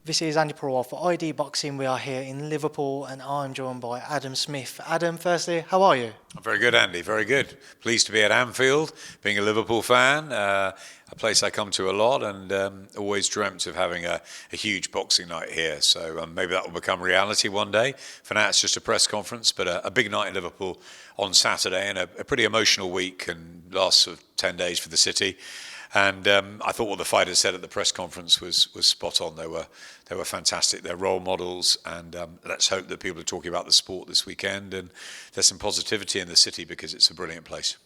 This is Andy Purewal for ID Boxing. We are here in Liverpool and I'm joined by Adam Smith. Adam, firstly, how are you? I'm very good, Andy, very good. Pleased to be at Anfield, being a Liverpool fan, a place I come to a lot, and always dreamt of having a huge boxing night here. So maybe that will become reality one day. For now, it's just a press conference, but a big night in Liverpool on Saturday, and a pretty emotional week and last sort of 10 days for the city. And I thought what the fighters said at the press conference was spot on. They were fantastic. They're role models, and let's hope that people are talking about the sport this weekend, and there's some positivity in the city because it's a brilliant place.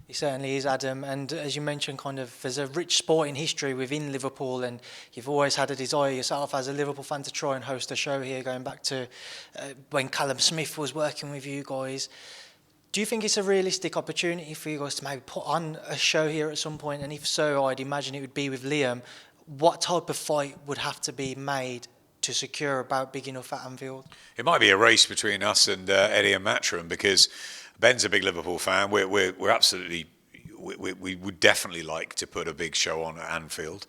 It certainly is, Adam. And as you mentioned, there's a rich sporting history within Liverpool, and you've always had a desire yourself as a Liverpool fan to try and host a show here, going back to when Callum Smith was working with you guys. Do you think it's a realistic opportunity for you guys to maybe put on a show here at some point? And if so, I'd imagine it would be with Liam. What type of fight would have to be made to secure a bout big enough at Anfield? It might be a race between us and Eddie and Matchroom, because Ben's a big Liverpool fan. We're absolutely... We would definitely like to put a big show on at Anfield.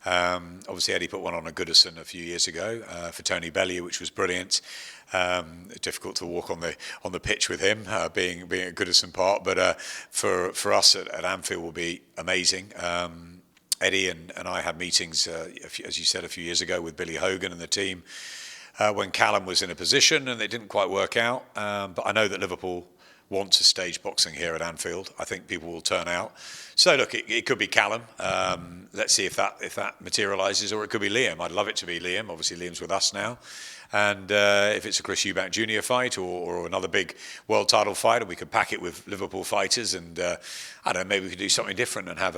Obviously, Eddie put one on at Goodison a few years ago for Tony Bellew, which was brilliant. Difficult to walk on the pitch with him, being at Goodison Park, but for us at Anfield will be amazing. Eddie and I had meetings, as you said, a few years ago with Billy Hogan and the team when Callum was in a position, and it didn't quite work out. But I know that Liverpool want to stage boxing here at Anfield. I think people will turn out. So look, it could be Callum. Let's see if that materialises, or it could be Liam. I'd love it to be Liam. Obviously, Liam's with us now. And if it's a Chris Eubank Jr. fight or another big world title fight, and we could pack it with Liverpool fighters, and I don't know, maybe we could do something different and have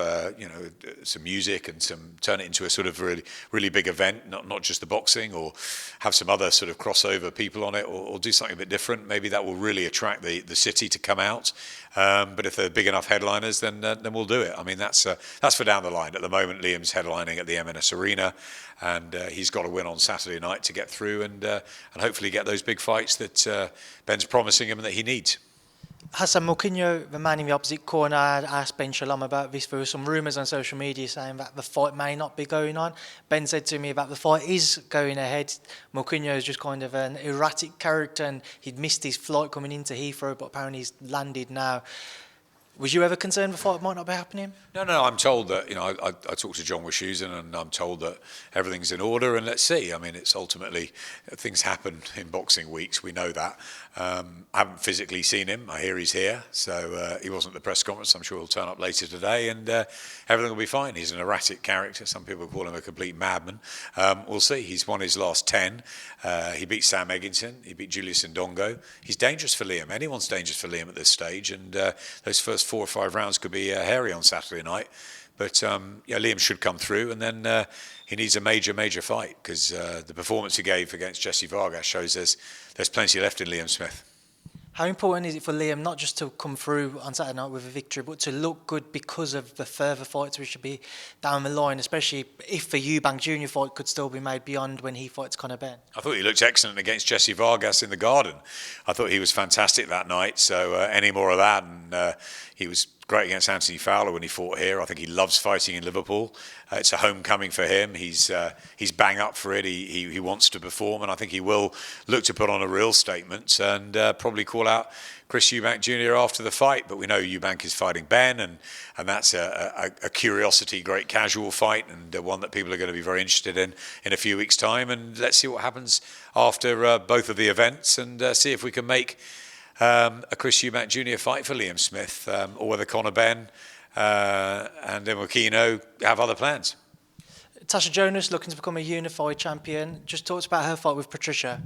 some music and turn it into a sort of really big event, not just the boxing, or have some other sort of crossover people on it, or do something a bit different. Maybe that will really attract the city to come out. But if they're big enough headliners, then we'll do it. I mean, that's for down the line. At the moment, Liam's headlining at the M&S Arena, and he's got to win on Saturday night to get through and hopefully get those big fights that Ben's promising him and that he needs. Smith-Mwakinyo, the man in the opposite corner, I asked Ben Shalom about this. There were some rumours on social media saying that the fight may not be going on. Ben said to me that the fight is going ahead. Mwakinyo is just kind of an erratic character, and he'd missed his flight coming into Heathrow, but apparently he's landed now. Was you ever concerned the fight might not be happening? No, I'm told that, I talked to John Wischusen, and I'm told that everything's in order, and let's see. I mean, it's ultimately, things happen in boxing weeks, we know that. I haven't physically seen him. I hear he's here, so he wasn't at the press conference. I'm sure he'll turn up later today, and everything will be fine. He's an erratic character. Some people call him a complete madman. We'll see. He's won his last 10. He beat Sam Eggington. He beat Julius Ndongo. He's dangerous for Liam. Anyone's dangerous for Liam at this stage, and those first 4 or 5 rounds could be hairy on Saturday night. But Liam should come through, and then he needs a major fight, because the performance he gave against Jesse Vargas shows there's plenty left in Liam Smith. How important is it for Liam not just to come through on Saturday night with a victory, but to look good because of the further fights which should be down the line, especially if the Eubank Jr. fight could still be made beyond when he fights Conor Benn? I thought he looked excellent against Jesse Vargas in the Garden. I thought he was fantastic that night, so any more of that, and he was great against Anthony Fowler when he fought here. I think he loves fighting in Liverpool. It's a homecoming for him. He's bang up for it. He wants to perform, and I think he will look to put on a real statement and probably call out Chris Eubank Jr. after the fight. But we know Eubank is fighting Ben, and that's a curiosity, great casual fight, and one that people are going to be very interested in a few weeks' time. And let's see what happens after both of the events, and see if we can make a Chris Eubank Jr. fight for Liam Smith, or whether Conor Benn and Mwakinyo have other plans. Joshua-Jonas looking to become a unified champion. Just talked about her fight with Patricia.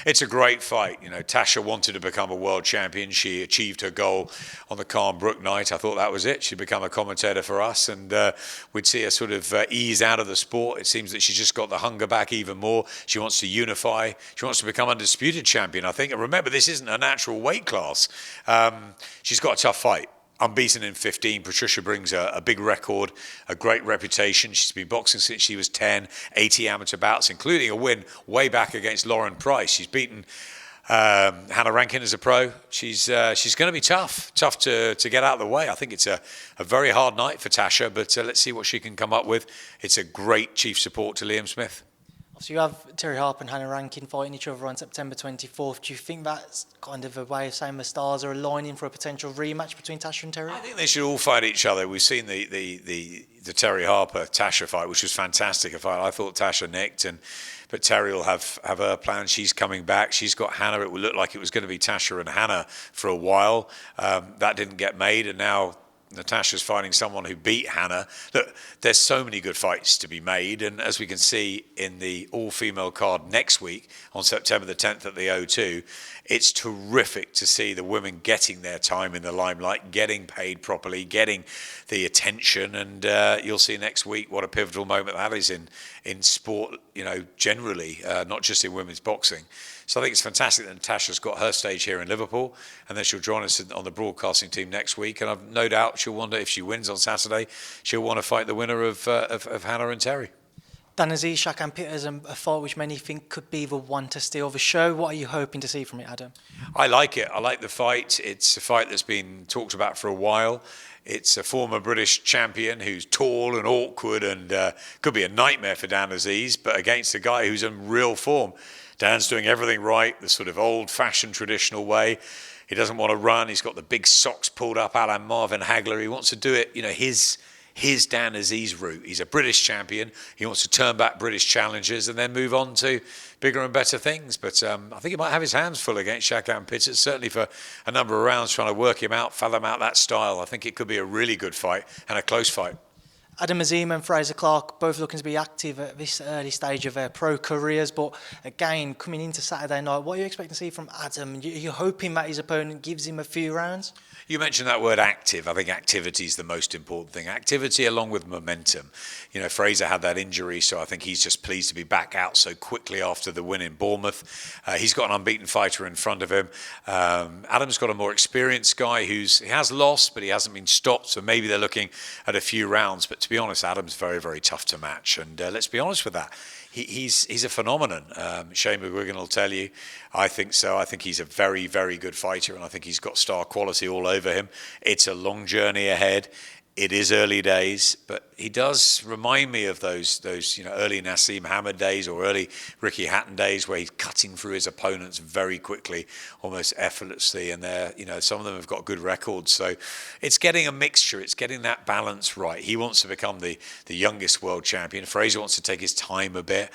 It's a great fight. Tasha wanted to become a world champion. She achieved her goal on the Calm Brook night. I thought that was it. She'd become a commentator for us, and we'd see her sort of ease out of the sport. It seems that she's just got the hunger back even more. She wants to unify. She wants to become undisputed champion, I think. And remember, this isn't a natural weight class. She's got a tough fight. Unbeaten in 15. Patricia brings a big record, a great reputation. She's been boxing since she was 10, 80 amateur bouts, including a win way back against Lauren Price. She's beaten Hannah Rankin as a pro. She's going to be tough to get out of the way. I think it's a very hard night for Tasha, but let's see what she can come up with. It's a great chief support to Liam Smith. So you have Terry Harper and Hannah Rankin fighting each other on September 24th. Do you think that's kind of a way of saying the stars are aligning for a potential rematch between Tasha and Terry? I think they should all fight each other. We've seen the Terry Harper Tasha fight, which was fantastic. A fight I thought Tasha nicked, but Terry will have her plan. She's coming back. She's got Hannah. It would look like it was going to be Tasha and Hannah for a while. That didn't get made, and now Natasha's fighting someone who beat Hannah. Look, there's so many good fights to be made, and as we can see in the all-female card next week on September the 10th at the O2, it's terrific to see the women getting their time in the limelight, getting paid properly, getting the attention, and you'll see next week what a pivotal moment that is in sport, generally, not just in women's boxing. So I think it's fantastic that Natasha's got her stage here in Liverpool, and then she'll join us on the broadcasting team next week. And I've no doubt she'll wonder if she wins on Saturday, she'll want to fight the winner of Hannah and Terry. Dan Azeez, Shaq Peters, a fight which many think could be the one to steal the show. What are you hoping to see from it, Adam? I like it. I like the fight. It's a fight that's been talked about for a while. It's a former British champion who's tall and awkward and could be a nightmare for Dan Azeez, but against a guy who's in real form. Dan's doing everything right, the sort of old-fashioned traditional way. He doesn't want to run. He's got the big socks pulled up a la Marvin Hagler. He wants to do it, his Dan Azeez route. He's a British champion. He wants to turn back British challenges and then move on to bigger and better things. But I think he might have his hands full against Shaq Peters, certainly for a number of rounds trying to work him out, fathom out that style. I think it could be a really good fight and a close fight. Adam Azim and Fraser Clark both looking to be active at this early stage of their pro careers, but again, coming into Saturday night, what are you expecting to see from Adam? Are you hoping that his opponent gives him a few rounds? You mentioned that word active. I think activity is the most important thing. Activity along with momentum. Fraser had that injury, so I think he's just pleased to be back out so quickly after the win in Bournemouth. He's got an unbeaten fighter in front of him. Adam's got a more experienced guy he has lost, but he hasn't been stopped, so maybe they're looking at a few rounds. But to be honest, Adam's very, very tough to match, and let's be honest with that. He's a phenomenon. Shane McGuigan will tell you. I think so. I think he's a very, very good fighter, and I think he's got star quality all over him. It's a long journey ahead. It is early days, but he does remind me of those early Nassim Hamid days or early Ricky Hatton days where he's cutting through his opponents very quickly, almost effortlessly, and some of them have got good records. So it's getting a mixture. It's getting that balance right. He wants to become the youngest world champion. Fraser wants to take his time a bit.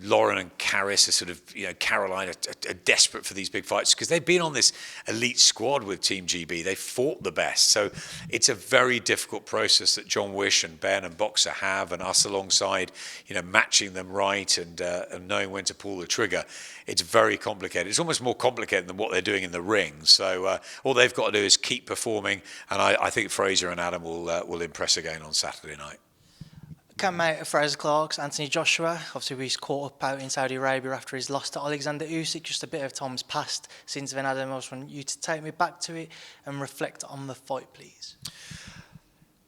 Lauren and Caris are sort of, Caroline are desperate for these big fights because they've been on this elite squad with Team GB. They fought the best. So it's a very difficult process that John Wish and Ben and Boxer have, and us alongside, matching them right and knowing when to pull the trigger. It's very complicated. It's almost more complicated than what they're doing in the ring. So all they've got to do is keep performing, and I think Fraser and Adam will impress again on Saturday night. Campmate of Fraser Clark's Anthony Joshua, obviously he's caught up out in Saudi Arabia after his loss to Alexander Usyk. Just a bit of time's passed since then, Adam. I just want you to take me back to it and reflect on the fight, please.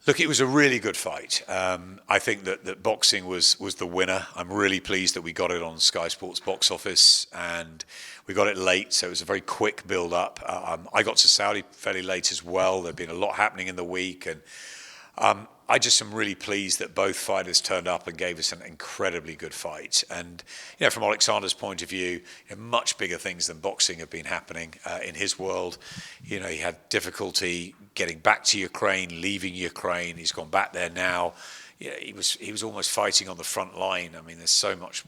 Look, it was a really good fight. I think that boxing was the winner. I'm really pleased that we got it on Sky Sports box office, and we got it late, so it was a very quick build-up. I got to Saudi fairly late as well. There'd been a lot happening in the week, and I just am really pleased that both fighters turned up and gave us an incredibly good fight. And from Alexander's point of view, much bigger things than boxing have been happening in his world. He had difficulty getting back to Ukraine, leaving Ukraine. He's gone back there now. He was almost fighting on the front line. I mean, there's so much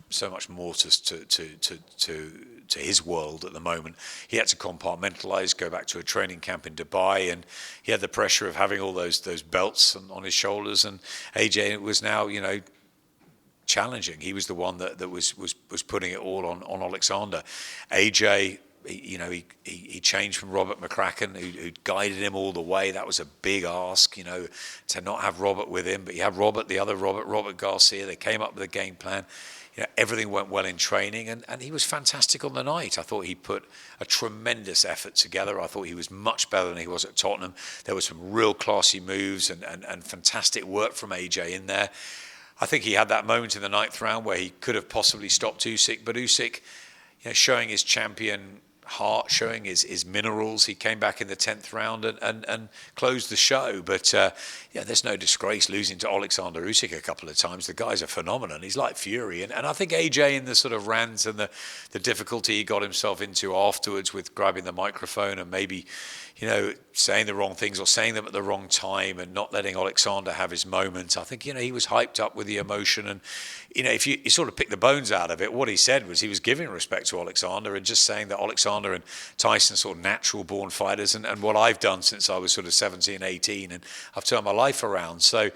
more to his world at the moment. He had to compartmentalise, go back to a training camp in Dubai, and he had the pressure of having all those belts on his shoulders. And AJ was now, challenging. He was the one that was putting it all on Alexander. AJ. He changed from Robert McCracken, who guided him all the way. That was a big ask, to not have Robert with him. But you had the other Robert Garcia. They came up with a game plan. Everything went well in training, and he was fantastic on the night. I thought he put a tremendous effort together. I thought he was much better than he was at Tottenham. There were some real classy moves and fantastic work from AJ in there. I think he had that moment in the 9th round where he could have possibly stopped Usyk, but Usyk, showing his champion heart, showing his minerals. He came back in the 10th round and closed the show. But yeah, there's no disgrace losing to Alexander-Usyk a couple of times. The guy's a phenomenon. He's like Fury. And I think AJ, in the sort of rants and the difficulty he got himself into afterwards with grabbing the microphone and maybe, saying the wrong things or saying them at the wrong time and not letting Alexander have his moment. I think, he was hyped up with the emotion. And, if you sort of pick the bones out of it, what he said was he was giving respect to Alexander and just saying that Alexander and Tyson sort of natural born fighters and what I've done since I was sort of 17, 18 and I've turned my life around. So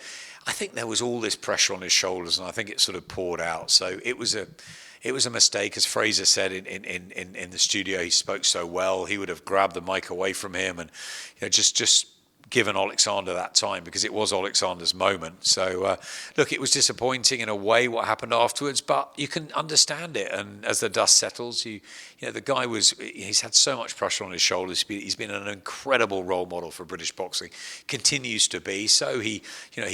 I think there was all this pressure on his shoulders and I think it sort of poured out. So it was a mistake. As Fraser said in the studio, he spoke so well. He would have grabbed the mic away from him and just given Alexander that time because it was Alexander's moment. So, look, it was disappointing in a way what happened afterwards, but you can understand it. And as the dust settles, the guy he's had so much pressure on his shoulders. He's been an incredible role model for British boxing, continues to be. So he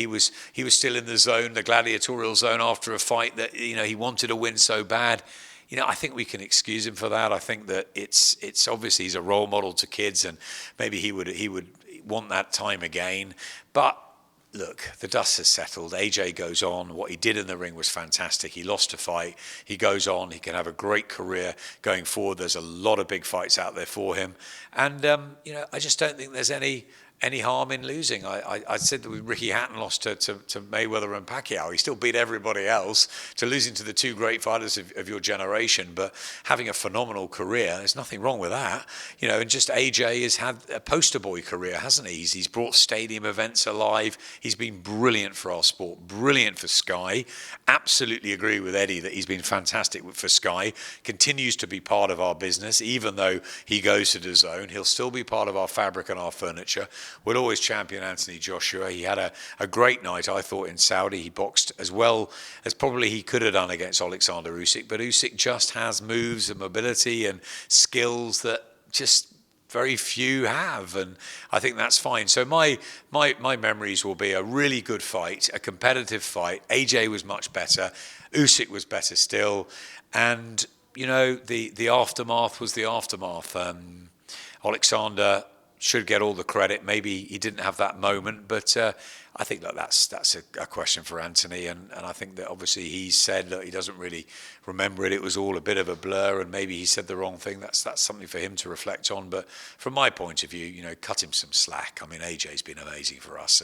was still in the zone, the gladiatorial zone after a fight that, he wanted to win so bad. I think we can excuse him for that. I think that it's obviously he's a role model to kids and maybe he would want that time again. But look, the dust has settled. AJ goes on. What he did in the ring was fantastic. He lost a fight. He goes on. He can have a great career going forward. There's a lot of big fights out there for him. And, I just don't think there's any harm in losing. I said that Ricky Hatton lost to Mayweather and Pacquiao. He still beat everybody else. To losing to the two great fighters of your generation, but having a phenomenal career, there's nothing wrong with that. And just AJ has had a poster boy career, hasn't he? He's brought stadium events alive. He's been brilliant for our sport, brilliant for Sky. Absolutely agree with Eddie that he's been fantastic for Sky. Continues to be part of our business, even though he goes to the zone. He'll still be part of our fabric and our furniture. We'll always champion Anthony-Joshua. He had a great night, I thought, in Saudi. He boxed as well as probably he could have done against Alexander-Usyk. But Usyk just has moves and mobility and skills that just very few have. And I think that's fine. So my memories will be a really good fight, a competitive fight. AJ was much better. Usyk was better still. And, the aftermath was the aftermath. Alexander should get all the credit. Maybe he didn't have that moment, but I think that's a question for Anthony. And I think that obviously he said that he doesn't really remember it. It was all a bit of a blur, and maybe he said the wrong thing. That's something for him to reflect on. But from my point of view, cut him some slack. I mean, AJ's been amazing for us,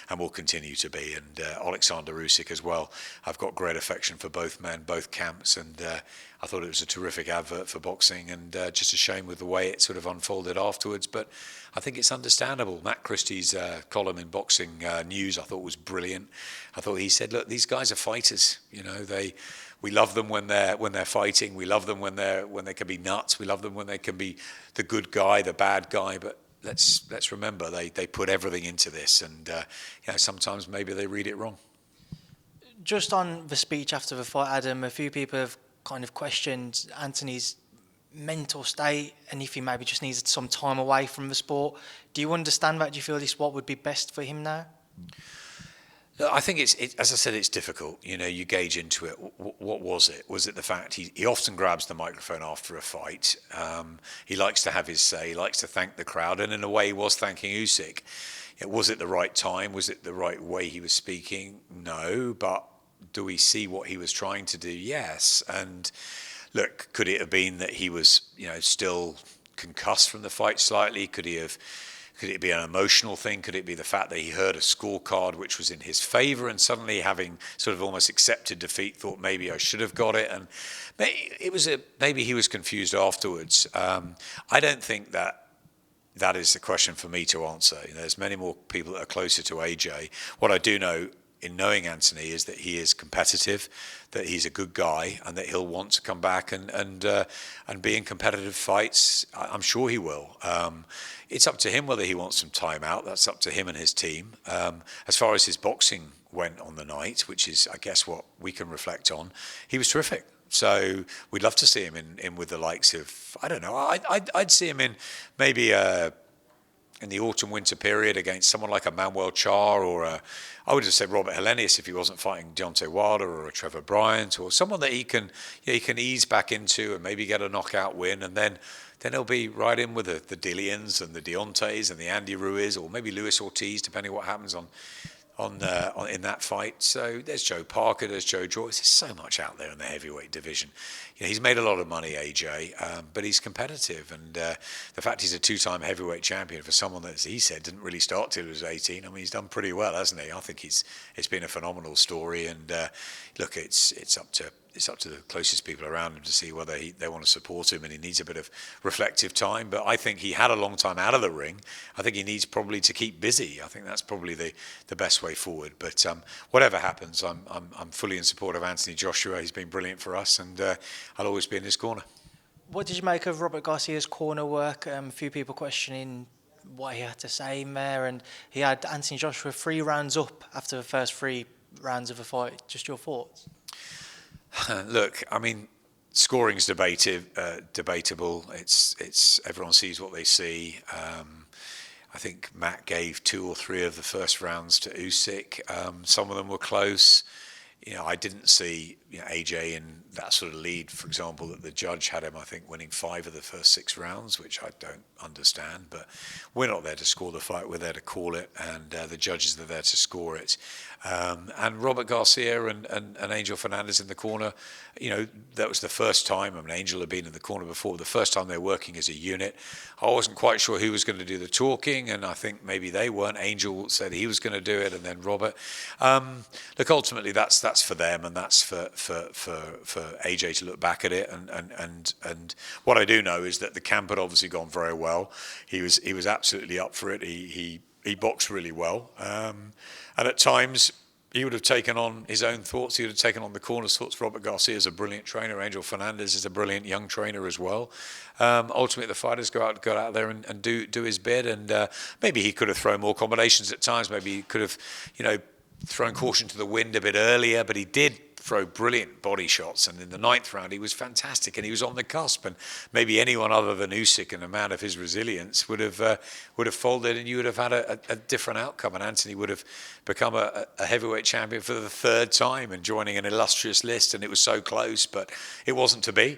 and will continue to be. And Alexander-Usyk as well. I've got great affection for both men, both camps, and I thought it was a terrific advert for boxing, and just a shame with the way it sort of unfolded afterwards. But I think it's understandable. Matt Christie's column in Boxing News I thought was brilliant. I thought he said, "Look, these guys are fighters. We love them when they're fighting. We love them when they can be nuts. We love them when they can be the good guy, the bad guy. But let's remember they put everything into this, and sometimes maybe they read it wrong." Just on the speech after the fight, Adam, a few people have kind of questioned Anthony's mental state and if he maybe just needs some time away from the sport. Do you understand that? Do you feel this what would be best for him now? Look, I think as I said, it's difficult. You gauge into it. What was it? Was it the fact he often grabs the microphone after a fight? He likes to have his say. He likes to thank the crowd, and in a way, he was thanking Usyk. Was it the right time? Was it the right way he was speaking? No, but do we see what he was trying to do? Yes. And look, could it have been that he was, still concussed from the fight slightly? Could it be an emotional thing? Could it be the fact that he heard a scorecard which was in his favour and suddenly, having sort of almost accepted defeat, thought maybe I should have got it? And maybe he was confused afterwards. I don't think that is the question for me to answer. There's many more people that are closer to AJ. What I do know, in knowing Anthony, is that he is competitive, that he's a good guy, and that he'll want to come back and be in competitive fights. I'm sure he will. It's up to him whether he wants some time out. That's up to him and his team. As far as his boxing went on the night, which is, I guess, what we can reflect on, he was terrific. So we'd love to see him in with the likes of, I don't know, I'd see him in maybe a in the autumn-winter period against someone like a Manuel Char or I would have said Robert Helenius if he wasn't fighting Deontay Wilder or a Trevor Bryant or someone that he can ease back into and maybe get a knockout win, and then he'll be right in with the Dillians and the Deontays and the Andy Ruiz or maybe Luis Ortiz, depending on what happens on in that fight. So there's Joe Parker, there's Joe Joyce. There's so much out there in the heavyweight division. He's made a lot of money, AJ, but he's competitive. And the fact he's a two-time heavyweight champion for someone that, as he said, didn't really start till he was 18. I mean, he's done pretty well, hasn't he? I think it's been a phenomenal story. And look, it's up to the closest people around him to see whether they want to support him, and he needs a bit of reflective time. But I think he had a long time out of the ring. I think he needs probably to keep busy. I think that's probably the best way forward. But whatever happens, I'm fully in support of Anthony Joshua. He's been brilliant for us, and I'll always be in his corner. What did you make of Robert Garcia's corner work? A few people questioning what he had to say in there, and he had Anthony Joshua 3 rounds up after the first 3 rounds of a fight. Just your thoughts? Look, I mean, scoring's debatable. It's everyone sees what they see. I think Matt gave 2 or 3 of the first rounds to Usyk. Some of them were close. I didn't see AJ in that sort of lead, for example, that the judge had him, I think, winning 5 of the first 6 rounds, which I don't understand. But we're not there to score the fight. We're there to call it, and the judges are there to score it. And Robert Garcia and Angel Fernandez in the corner, that was the first time. I mean, Angel had been in the corner before. The first time they were working as a unit. I wasn't quite sure who was going to do the talking, and I think maybe they weren't. Angel said he was going to do it, and then Robert. Look, ultimately, that's for them, and that's for AJ to look back at it. And what I do know is that the camp had obviously gone very well. He was absolutely up for it. He boxed really well. And at times, he would have taken on his own thoughts. He would have taken on the corner's thoughts. Robert Garcia is a brilliant trainer. Angel Fernandez is a brilliant young trainer as well. Ultimately, the fighters go out there and do his bit. And maybe he could have thrown more combinations at times. Maybe he could have, thrown caution to the wind a bit earlier. But he did throw brilliant body shots, and in the 9th round he was fantastic, and he was on the cusp, and maybe anyone other than Usyk and a man of his resilience would have folded, and you would have had a different outcome, and Anthony would have become a heavyweight champion for the 3rd time and joining an illustrious list, and it was so close, but it wasn't to be.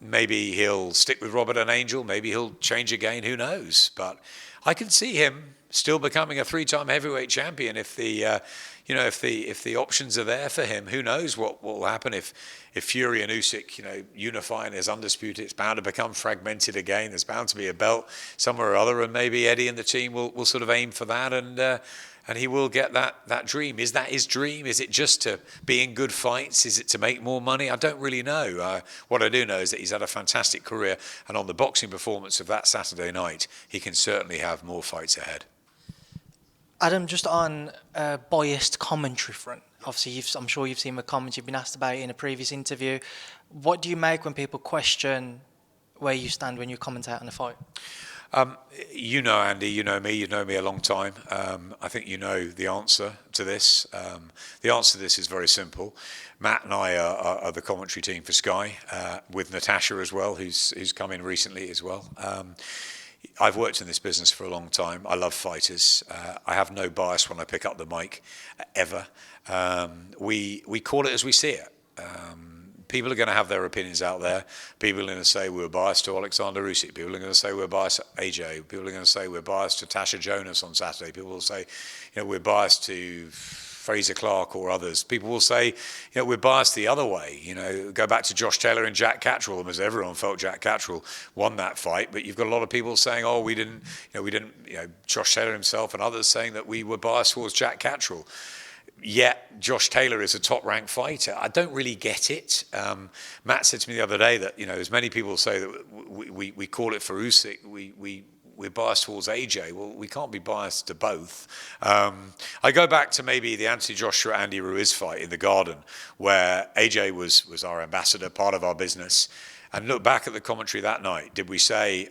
Maybe he'll stick with Robert and Angel, maybe he'll change again, who knows, but I can see him still becoming a 3-time heavyweight champion if the if the options are there for him. Who knows what will happen if Fury and Usyk unify and is undisputed. It's bound to become fragmented again. There's bound to be a belt somewhere or other, and maybe Eddie and the team will sort of aim for that, and he will get that dream. Is that his dream? Is it just to be in good fights? Is it to make more money? I don't really know. What I do know is that he's had a fantastic career, and on the boxing performance of that Saturday night, he can certainly have more fights ahead. Adam, just on a biased commentary front, obviously I'm sure you've seen the comments you've been asked about in a previous interview. What do you make when people question where you stand when you commentate on a fight? Andy, you know me, you've known me a long time. I think you know the answer to this. The answer to this is very simple. Matt and I are the commentary team for Sky, with Natasha as well, who's come in recently as well. I've worked in this business for a long time. I love fighters. I have no bias when I pick up the mic, ever. We call it as we see it. People are going to have their opinions out there. People are going to say we're biased to Alexander Usyk. People are going to say we're biased to AJ. People are going to say we're biased to Tasha-Jonas on Saturday. People will say, we're biased to Fraser Clark or others. People will say, we're biased the other way. Go back to Josh Taylor and Jack Catterall, as everyone felt Jack Catterall won that fight. But you've got a lot of people saying, we didn't. Josh Taylor himself and others saying that we were biased towards Jack Catterall. Yet Josh Taylor is a top-ranked fighter. I don't really get it. Matt said to me the other day that as many people say that we call it for Usyk, we're biased towards AJ. Well, we can't be biased to both. I go back to maybe the Anthony Joshua Andy Ruiz fight in the Garden, where AJ was our ambassador, part of our business, and look back at the commentary that night. Did we say,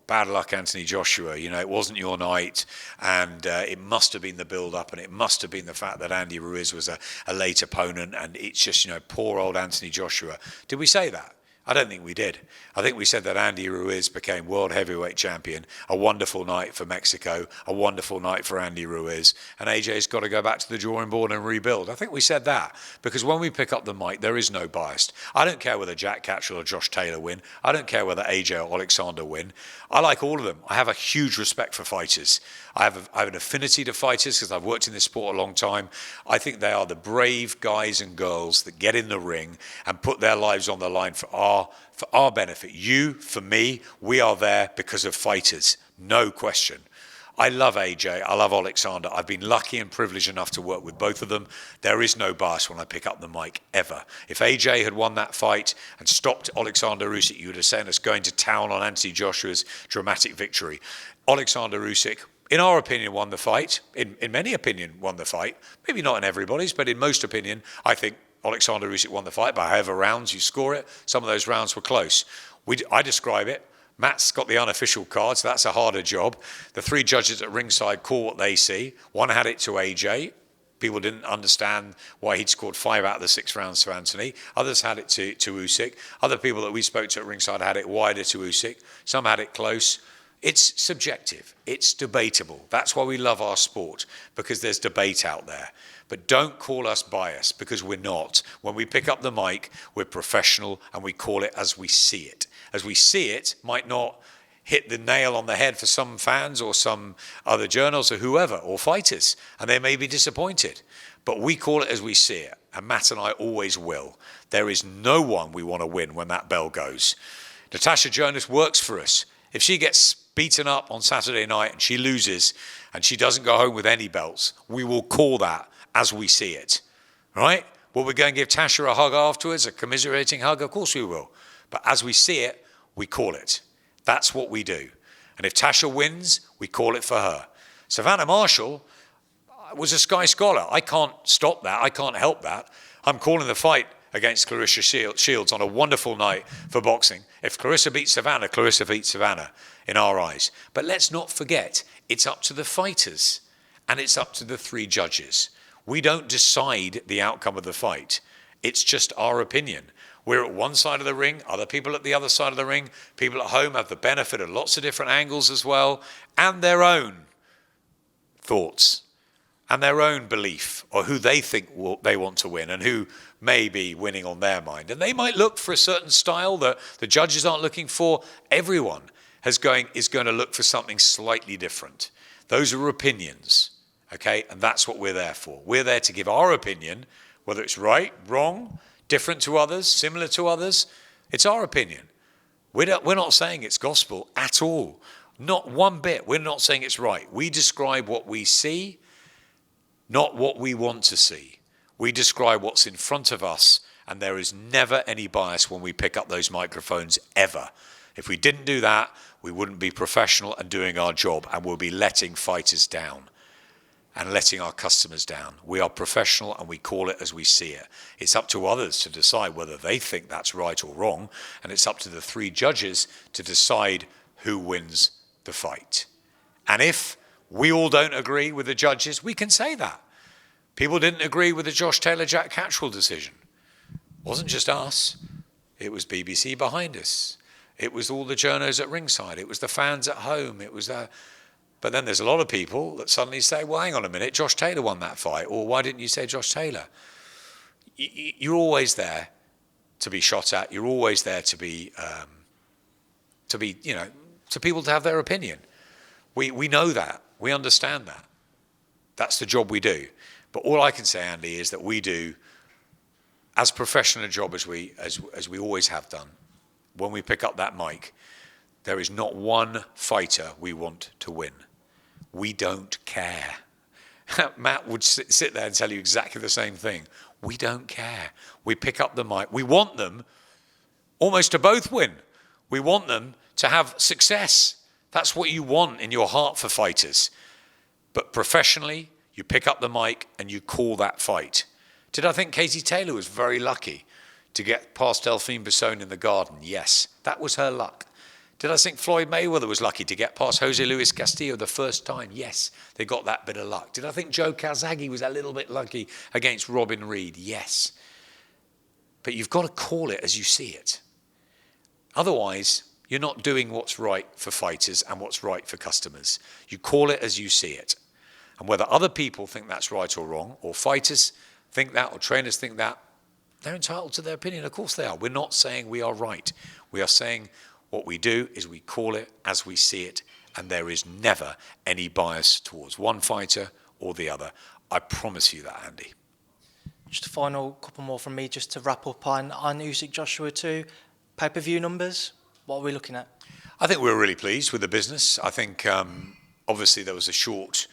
bad luck, Anthony Joshua, it wasn't your night, and it must have been the build-up, and it must have been the fact that Andy Ruiz was a late opponent, and it's just, poor old Anthony Joshua. Did we say that? I don't think we did. I think we said that Andy Ruiz became world heavyweight champion. A wonderful night for Mexico, a wonderful night for Andy Ruiz. And AJ's got to go back to the drawing board and rebuild. I think we said that because when we pick up the mic, there is no bias. I don't care whether Jack Catchell or Josh Taylor win. I don't care whether AJ or Alexander win. I like all of them. I have a huge respect for fighters. I have an affinity to fighters because I've worked in this sport a long time. I think they are the brave guys and girls that get in the ring and put their lives on the line for our benefit. You, for me, we are there because of fighters. No question. I love AJ. I love Alexander. I've been lucky and privileged enough to work with both of them. There is no bias when I pick up the mic, ever. If AJ had won that fight and stopped Alexander Usyk, you would have seen us going to town on Anthony-Joshua's dramatic victory. Alexander Usyk, in our opinion, won the fight. In many opinion, won the fight. Maybe not in everybody's, but in most opinion, I think Alexander Usyk won the fight by however rounds you score it. Some of those rounds were close. I describe it. Matt's got the unofficial card, so that's a harder job. The three judges at ringside call what they see. One had it to AJ. People didn't understand why he'd scored 5 out of the 6 rounds to Anthony. Others had it to Usyk. Other people that we spoke to at ringside had it wider to Usyk. Some had it close. It's subjective. It's debatable. That's why we love our sport, because there's debate out there. But don't call us biased, because we're not. When we pick up the mic, we're professional and we call it as we see it. As we see it might not hit the nail on the head for some fans or some other journals or whoever, or fighters, and they may be disappointed. But we call it as we see it, and Matt and I always will. There is no one we want to win when that bell goes. Natasha Jonas works for us. If she gets beaten up on Saturday night and she loses and she doesn't go home with any belts, we will call that as we see it, right? Will we go and give Tasha a hug afterwards, a commiserating hug? Of course we will. But as we see it, we call it. That's what we do. And if Tasha wins, we call it for her. Savannah Marshall was a Sky Scholar. I can't stop that. I can't help that. I'm calling the fight against Clarissa Shields on a wonderful night for boxing. If Clarissa beats Savannah, Clarissa beats Savannah in our eyes. But let's not forget, it's up to the fighters and it's up to the 3 judges. We don't decide the outcome of the fight. It's just our opinion. We're at one side of the ring, other people at the other side of the ring. People at home have the benefit of lots of different angles as well, and their own thoughts and their own belief, or who they think they want to win and who may be winning on their mind. And they might look for a certain style that the judges aren't looking for. Everyone is going to look for something slightly different. Those are opinions, okay? And that's what we're there for. We're there to give our opinion, whether it's right, wrong, different to others, similar to others. It's our opinion. We're not saying it's gospel at all. Not one bit. We're not saying it's right. We describe what we see, not what we want to see. We describe what's in front of us, and there is never any bias when we pick up those microphones, ever. If we didn't do that, we wouldn't be professional and doing our job, and we'll be letting fighters down and letting our customers down. We are professional and we call it as we see it. It's up to others to decide whether they think that's right or wrong, and it's up to the 3 judges to decide who wins the fight. And if we all don't agree with the judges, we can say that. People didn't agree with the Josh Taylor-Jack Catchwell decision. It wasn't just us. It was BBC behind us. It was all the journos at ringside. It was the fans at home. It was But then there's a lot of people that suddenly say, well, hang on a minute, Josh Taylor won that fight. Or why didn't you say Josh Taylor? You're always there to be shot at. You're always there to be to people to have their opinion. We know that. We understand that. That's the job we do. But all I can say, Andy, is that we do as professional a job as we always have done. When we pick up that mic, there is not one fighter we want to win. We don't care. Matt would sit there and tell you exactly the same thing. We don't care. We pick up the mic. We want them almost to both win. We want them to have success. That's what you want in your heart for fighters. But professionally, you pick up the mic and you call that fight. Did I think Katie Taylor was very lucky to get past Delphine Besson in the Garden? Yes, that was her luck. Did I think Floyd Mayweather was lucky to get past Jose Luis Castillo the first time? Yes, they got that bit of luck. Did I think Joe Calzaghe was a little bit lucky against Robin Reed? Yes. But you've got to call it as you see it. Otherwise, you're not doing what's right for fighters and what's right for customers. You call it as you see it. And whether other people think that's right or wrong, or fighters think that, or trainers think that, they're entitled to their opinion. Of course they are. We're not saying we are right. We are saying what we do is we call it as we see it, and there is never any bias towards one fighter or the other. I promise you that, Andy. Just a final couple more from me, just to wrap up on Usyk-Joshua 2. Pay-per-view numbers, what are we looking at? I think we were really pleased with the business. I think obviously there was a short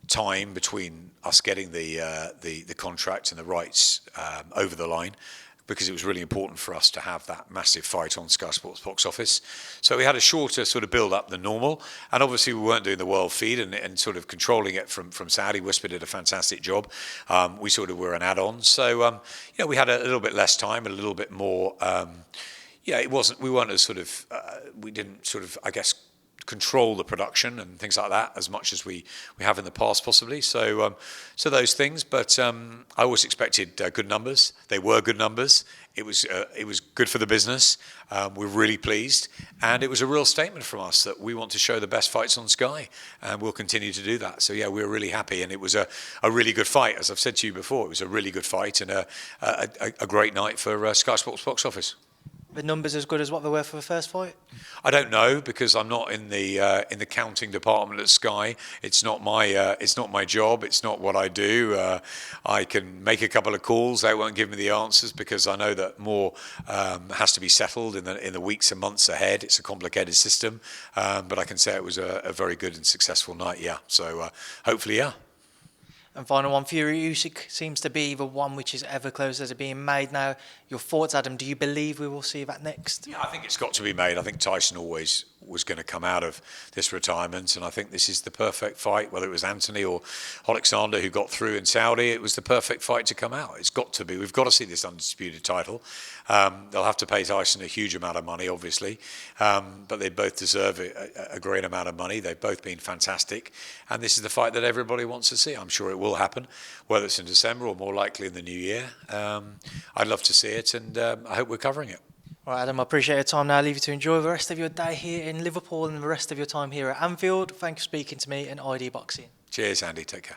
time between us getting the contract and the rights over the line, because it was really important for us to have that massive fight on Sky Sports box office. So we had a shorter sort of build-up than normal. And obviously we weren't doing the world feed and sort of controlling it from Saudi. Whisper did a fantastic job. We sort of were an add-on. So, we had a little bit less time, a little bit more... we weren't as sort of... we didn't sort of, I guess, control the production and things like that as much as we have in the past, possibly. So those things. But I always expected good numbers. They were good numbers. It was good for the business. We're really pleased, and it was a real statement from us that we want to show the best fights on Sky, and we'll continue to do that. So yeah, we were really happy, and it was a really good fight. As I've said to you before, it was a really good fight and a great night for Sky Sports box office. The numbers as good as what they were for the first fight? I don't know, because I'm not in the counting department at Sky. It's not my job. It's not what I do. I can make a couple of calls. They won't give me the answers, because I know that more has to be settled in the weeks and months ahead. It's a complicated system, but I can say it was a very good and successful night. Yeah. So hopefully, yeah. And final one, Fury-Usyk seems to be the one which is ever closer to being made now. Your thoughts, Adam? Do you believe we will see that next? Yeah, I think it's got to be made. I think Tyson always was going to come out of this retirement, and I think this is the perfect fight. Whether it was Anthony or Alexander who got through in Saudi, it was the perfect fight to come out. It's got to be. We've got to see this undisputed title. They'll have to pay Tyson a huge amount of money, obviously, but they both deserve a great amount of money. They've both been fantastic, and this is the fight that everybody wants to see. I'm sure it will happen, whether it's in December or more likely in the new year. I'd love to see it, and I hope we're covering it. All right, Adam, I appreciate your time now. I leave you to enjoy the rest of your day here in Liverpool and the rest of your time here at Anfield. Thanks for speaking to me and ID Boxing. Cheers, Andy. Take care.